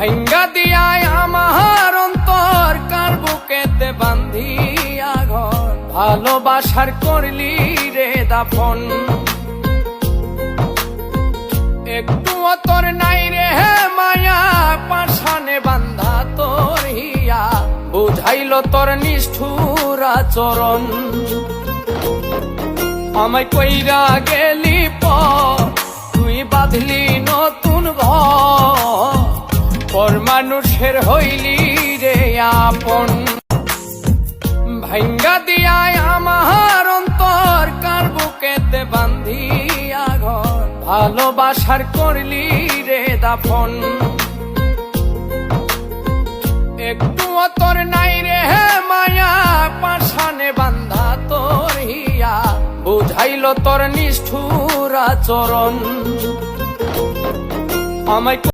ভাঙ্গা দিয়ায় আমার অন্তর কার বুকেতে বান্ধিয়া ঘর ভালোবাসার করলি রে দাফন একটু তোর নাই রে মায়া পাশানে বান্ধা তোর হিয়া বুঝাইল তোর নিষ্ঠুর আচরণ আমায় কইরা গেলি তুই বাঁধলি নতুন ঘর পর মানুষের হইলি রে আপন ভাঙ্গা দিয়ায় আমার অন্তর কার বুকেতে বান্ধিয়া ঘর ভালোবাসার করলি রে দাফন একটু তোর নাই রে মায়া পাশানে বান্ধা তোর হিয়া বুঝাইল তোর নিষ্ঠুর আচরণ আমায়